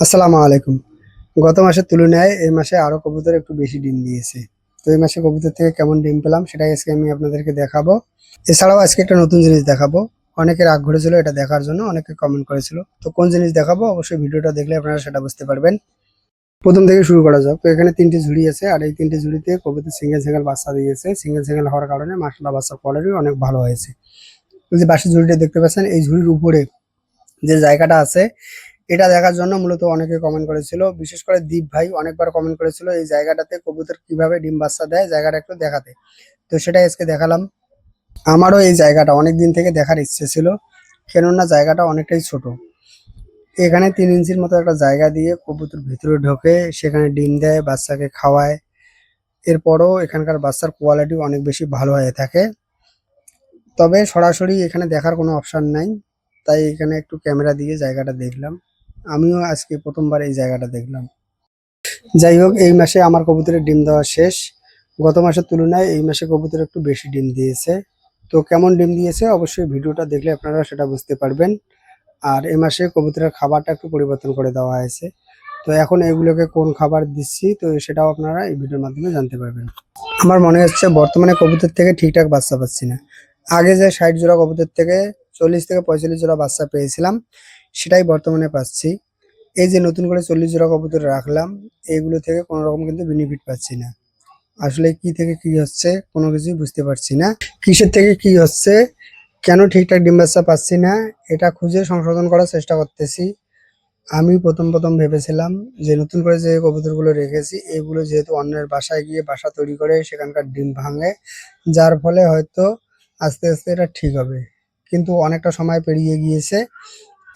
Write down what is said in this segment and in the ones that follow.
আসসালামু আলাইকুম। গত মাসের তুলনায় এই মাসে আরো কবুতর একটু বেশি ডিম দিয়েছে। তো এই মাসে কবুতর থেকে কেমন ডিম পেলাম সেটাই আজকে আমি আপনাদেরকে দেখাবো। এছাড়াও আজকে একটা নতুন জিনিস দেখাবো। অনেকের আগ্রহ ছিল এটা দেখার জন্য, অনেকে কমেন্ট করেছিল। তো কোন জিনিস দেখাবো অবশ্যই ভিডিওটা দেখলে আপনারা সেটা বুঝতে পারবেন। প্রথম থেকে শুরু করা যাক। তো এখানে ৩টি ঝুড়ি আছে আর এই ৩টি ঝুড়িতে কবুতর সিঙ্গেল বাচ্চা দিয়েছে। সিঙ্গেল হওয়ার কারণে মাশাআল্লাহ বাচ্চার কোয়ালিটি অনেক ভালো হয়েছে। এই যে বাঁশের ঝুড়িটা দেখতে পাচ্ছেন, এই ঝুড়ির উপরে যে জায়গাটা আছে এটা দেখার জন্য মূলত অনেকে কমেন্ট করেছিল। বিশেষ করে দীপ ভাই অনেকবার কমেন্ট করেছিল এই জায়গাটাতে কবুতর কিভাবে ডিম বাচ্চা দেয় জায়গাটা একটু দেখাতে। তো সেটাই আজকে দেখালাম। আমারও এই জায়গাটা অনেক দিন থেকে দেখার ইচ্ছে ছিল, কেননা জায়গাটা অনেকটাই ছোট। এখানে ৩ ইঞ্চির মতো একটা জায়গা দিয়ে কবুতর ভিতরে ঢোকে, সেখানে ডিম দেয়, বাচ্চাকে খাওয়ায়। এরপরও এখানকার বাচ্চার কোয়ালিটি অনেক বেশি ভালো হয়ে থাকে। তবে সরাসরি এখানে দেখার কোনো অপশন নাই, তাই এখানে একটু ক্যামেরা দিয়ে জায়গাটা দেখলাম। আমিও আজকে প্রথমবার এই জায়গাটা দেখলাম। যাই হোক, এই মাসে আমার কবুতরের ডিম দেওয়া শেষ। গত মাসের তুলনায় এই মাসে কবুতর একটু বেশি ডিম দিয়েছে। তো কেমন ডিম দিয়েছে অবশ্যই ভিডিওটা দেখলে আপনারা সেটা বুঝতে পারবেন। আর এই মাসে কবুতরের খাবারটা একটু পরিবর্তন করে দেওয়া হয়েছে। তো এখন এগুলোকে কোন খাবার দিচ্ছি তো সেটাও আপনারা এই ভিডিওর মাধ্যমে জানতে পারবেন। আমার মনে হচ্ছে বর্তমানে কবুতর থেকে ঠিকঠাক বাচ্চা পাচ্ছি না। আগে যে ৬০ জোড়া কবুতর থেকে ৪০ থেকে ৪৫ জোড়া বাচ্চা পেয়েছিলাম, সেটাই বর্তমানে পাচ্ছি। এই যে নতুন করে ৪০ জোড়া কবুতর রাখলাম, এগুলো থেকে কোনো রকম কিন্তু বেনিফিট পাচ্ছি না। আসলে কি থেকে কি হচ্ছে কোনো কিছুই বুঝতে পারছি না। কিসের থেকে কি হচ্ছে, কেন ঠিকঠাক ডিম বাচ্চা পাচ্ছি না, এটা খুঁজে সংশোধন করার চেষ্টা করতেছি। আমি প্রথম ভেবেছিলাম যে নতুন করে যে কবুতরগুলো রেখেছি এগুলো যেহেতু অন্যের বাসায় গিয়ে বাসা তৈরি করে সেখানকার ডিম ভাঙে, যার ফলে হয়তো আস্তে এটা ঠিক হবে। কিন্তু অনেকটা সময় পেরিয়ে গিয়েছে,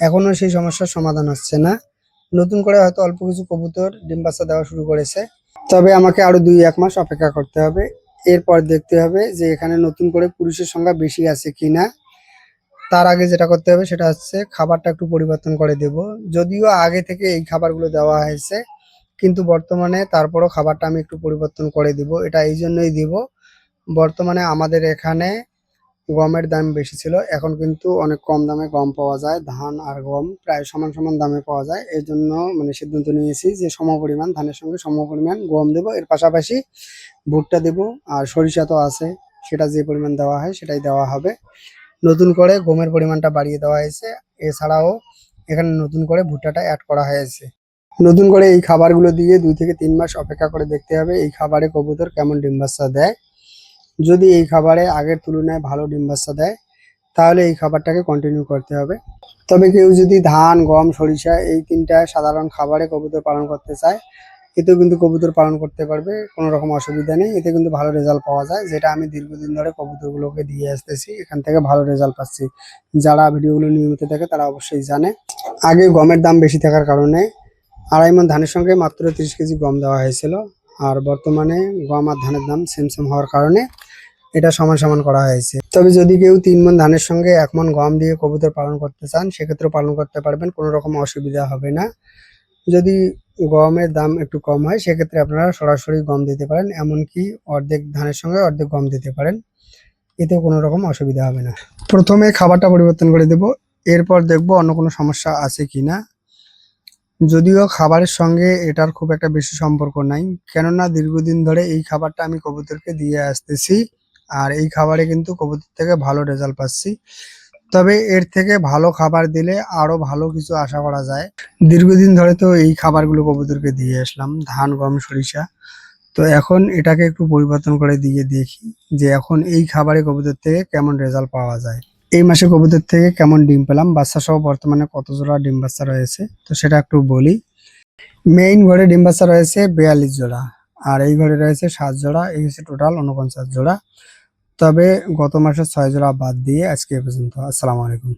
এখনো সেই সমস্যার সমাধান হচ্ছে না। নতুন করে হয়তো অল্প কিছু কবুতর ডিম বাচ্চা দেওয়া শুরু করেছে। তবে আমাকে আরো ২-১ মাস অপেক্ষা করতে হবে। এরপর দেখতে হবে যে এখানে নতুন করে পুরুষের সংখ্যা বেশি আছে কিনা। তার আগে যেটা করতে হবে সেটা হচ্ছে খাবারটা একটু পরিবর্তন করে দেব। যদিও আগে থেকে এই খাবারগুলো দেওয়া হয়েছে, কিন্তু বর্তমানে তারপরও খাবারটা আমি একটু পরিবর্তন করে দিব। এটা এই জন্যই দিব, বর্তমানে আমাদের এখানে গমের দাম বেশি ছিল, এখন কিন্তু অনেক কম দামে গম পাওয়া যায়। ধান আর গম প্রায় সমান দামে পাওয়া যায়। এর জন্য মানে সিদ্ধান্ত নিয়েছি যে সমপরিমাণ ধানের সঙ্গে সমপরিমাণ গম দেব। এর পাশাপাশি ভুট্টা দেব, আর সরিষা তো আছে, সেটা যে পরিমাণ দেওয়া হয় সেটাই দেওয়া হবে। নতুন করে গমের পরিমাণটা বাড়িয়ে দেওয়া হয়েছে। এছাড়াও এখানে নতুন করে ভুট্টাটা এড করা হয়েছে। নতুন করে এই খাবারগুলো দিয়ে ২ থেকে ৩ মাস অপেক্ষা করে দেখতে হবে এই খাবারে কবুতর কেমন ডিম বাচ্চা দেয়। যদি এই খাবারে আগের তুলনায় ভালো ডিম বাচ্চা দেয়, তাহলে এই খাবারটাকে কন্টিনিউ করতে হবে। তবে কেউ যদি ধান, গম, সরিষা এই ৩টা সাধারণ খাবারে কবুতর পালন করতে চায়, এতেও কিন্তু কবুতর পালন করতে পারবে, কোনো রকম অসুবিধা নেই। এতে কিন্তু ভালো রেজাল্ট পাওয়া যায়, যেটা আমি দীর্ঘদিন ধরে কবুতরগুলোকে দিয়ে আসতেছি। এখান থেকে ভালো রেজাল্ট পাচ্ছি। যারা ভিডিওগুলো নিয়মিত দেখে তারা অবশ্যই জানে। আগে গমের দাম বেশি থাকার কারণে ২.৫ মণ ধানের সঙ্গে মাত্র ৩০ কেজি গম দেওয়া হয়েছিল। আর বর্তমানে গম আর ধানের দাম সেম হওয়ার কারণে এটা সমান করা হয়েছে। তবে যদি কেউ ৩ মণ ধানের সঙ্গে ১ মণ গম দিয়ে কবুতর পালন করতে চান, সেক্ষেত্রে পালন করতে পারবেন, কোনো রকম অসুবিধা হবে না। যদি গমের দাম একটু কম হয় সেক্ষেত্রে আপনারা সরাসরি গম দিতে পারেন, এমনকি অর্ধেক ধানের সঙ্গে অর্ধেক গম দিতে পারেন, এতেও কোনো রকম অসুবিধা হবে না। প্রথমে খাবারটা পরিবর্তন করে দেব, এরপর দেখব অন্য কোনো সমস্যা আছে কিনা। যদিও খাবারের সঙ্গে এটার খুব একটা বেশি সম্পর্ক নাই, কেননা দীর্ঘদিন ধরে এই খাবারটা আমি কবুতরকে দিয়ে আসতেছি। আর এই খাবারে কিন্তু কবুতর থেকে ভালো রেজাল্ট পাচ্ছি। তবে এর থেকে ভালো খাবার দিলে আরো ভালো কিছু আশা করা যায়। দীর্ঘদিন ধরে তো এই খাবারগুলো কবুতরকে দিয়ে আসলাম, ধান, গম, সরিষা। তো এখন এটাকে একটু পরিবর্তন করে দিয়ে দেখি যে এখন এই খাবারে কবুতর থেকে কেমন রেজাল্ট পাওয়া যায়। এই মাসে কবুতর থেকে কেমন ডিম পেলাম, বাচ্চা সহ বর্তমানে কত জোড়া ডিম বাচ্চা রয়েছে তো সেটা একটু বলি। মেইন ঘরে ডিম বাচ্চা রয়েছে ৪২ জোড়া, আর এই ঘরে রয়েছে ৭ জোড়া, এই হচ্ছে টোটাল ৪৯ জোড়া। তবে গত মাসে ৬ জোড়া বাদ দিয়ে আজকে এ পর্যন্ত। আসসালামু আলাইকুম।